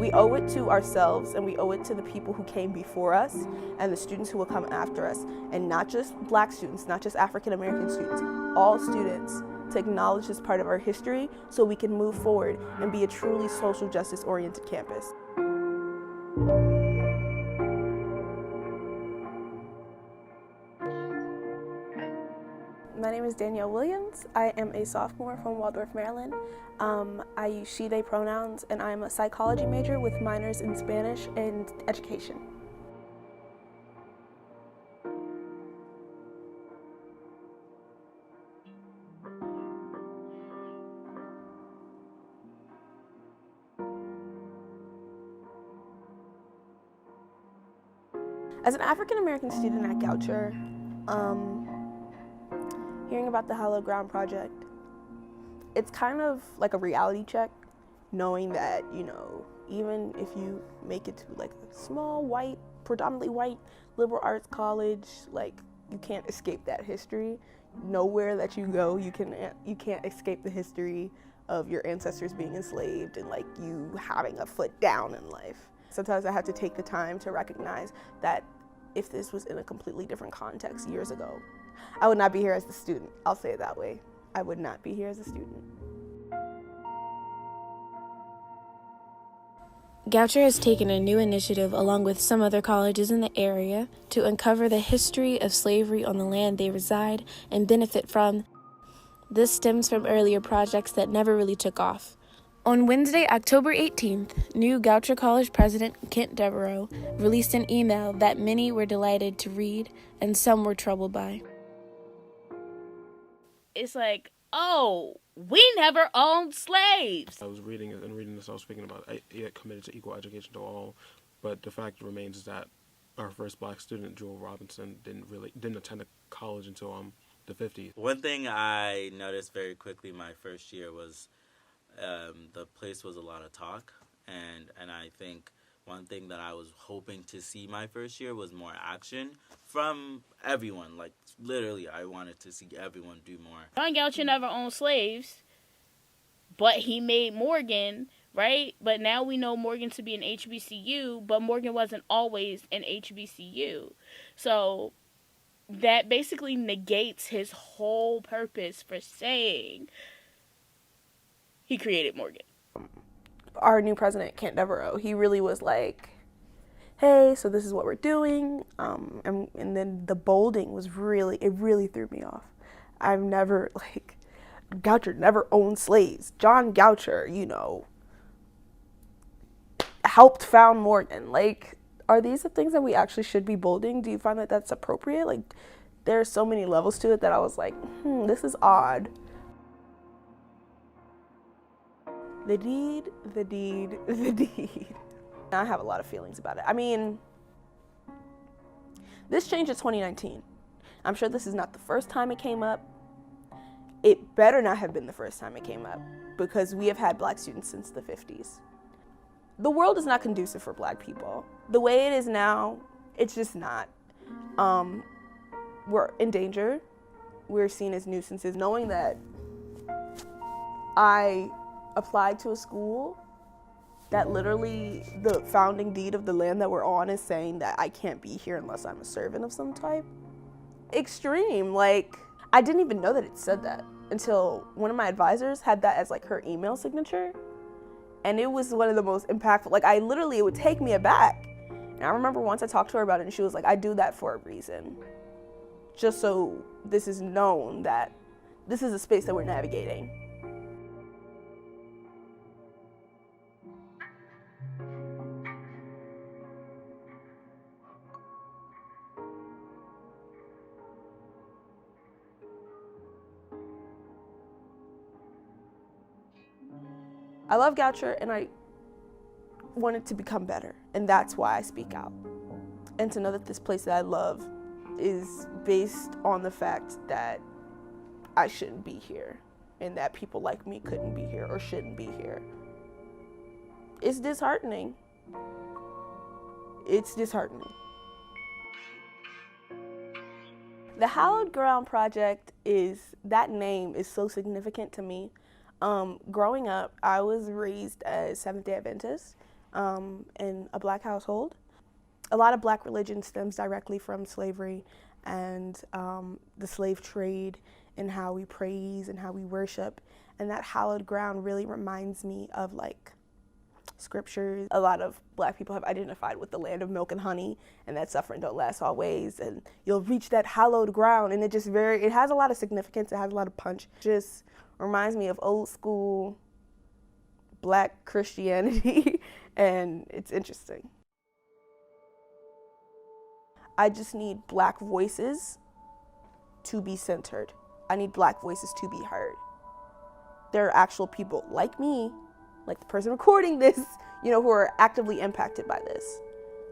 We owe it to ourselves, and we owe it to the people who came before us and the students who will come after us, and not just Black students, not just African American students, all students, to acknowledge this part of our history so we can move forward and be a truly social justice oriented campus. My name is Danielle Williams. I am a sophomore from Waldorf, Maryland. I use she, they pronouns, and I'm a psychology major with minors in Spanish and education. As an African American student at Goucher, hearing about the Hallowed Ground Project, it's kind of like a reality check, knowing that, you know, even if you make it to like a small white, predominantly white liberal arts college, like you can't escape that history. Nowhere that you go, you can't escape the history of your ancestors being enslaved and like you having a foot down in life. Sometimes I have to take the time to recognize that if this was in a completely different context years ago, I would not be here as a student. I'll say it that way. I would not be here as a student. Goucher has taken a new initiative along with some other colleges in the area to uncover the history of slavery on the land they reside and benefit from. This stems from earlier projects that never really took off. On Wednesday, October 18th, new Goucher College President Kent Devereaux released an email that many were delighted to read and some were troubled by. It's like, oh, we never owned slaves. I was reading this, I was thinking about committed to equal education to all, but the fact remains is that our first Black student, Jewel Robinson, didn't attend a college until the 50s. One thing I noticed very quickly my first year was the place was a lot of talk, and I think one thing that I was hoping to see my first year was more action from everyone. Like, literally, I wanted to see everyone do more. John Goucher never owned slaves, but he made Morgan, right? But now we know Morgan to be an HBCU, but Morgan wasn't always an HBCU. So that basically negates his whole purpose for saying he created Morgan. Our new president, Kent Devereaux, he really was like, hey, so this is what we're doing. And then the bolding was it really threw me off. I've never, Goucher never owned slaves. John Goucher, you know, helped found Morgan. Like, are these the things that we actually should be bolding? Do you find that that's appropriate? Like, there are so many levels to it that I was like, this is odd. The deed. I have a lot of feelings about it. I mean, this changed in 2019. I'm sure this is not the first time it came up. It better not have been the first time it came up, because we have had Black students since the 50s. The world is not conducive for Black people. The way it is now, it's just not. We're in danger. We're seen as nuisances. Knowing that I applied to a school that literally the founding deed of the land that we're on is saying that I can't be here unless I'm a servant of some type. Extreme. Like, I didn't even know that it said that until one of my advisors had that as like her email signature. And it was one of the most impactful. Like, it would take me aback. And I remember once I talked to her about it and she was like, I do that for a reason. Just so this is known that this is a space that we're navigating. I love Goucher and I want it to become better, and that's why I speak out. And to know that this place that I love is based on the fact that I shouldn't be here and that people like me couldn't be here or shouldn't be here. It's disheartening. It's disheartening. The Hallowed Ground Project that name is so significant to me. Growing up, I was raised as Seventh-day Adventist, in a black household. A lot of black religion stems directly from slavery and the slave trade and how we praise and how we worship. And that hallowed ground really reminds me of like scriptures. A lot of black people have identified with the land of milk and honey, and that suffering don't last always, and you'll reach that hallowed ground, and it has a lot of significance, it has a lot of punch. Just reminds me of old school black Christianity, and it's interesting. I just need black voices to be centered. I need black voices to be heard. There are actual people like me, like the person recording this, who are actively impacted by this.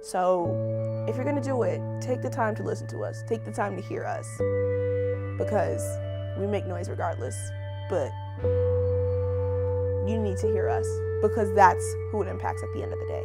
So if you're gonna do it, take the time to listen to us. Take the time to hear us, because we make noise regardless, but you need to hear us, because that's who it impacts at the end of the day.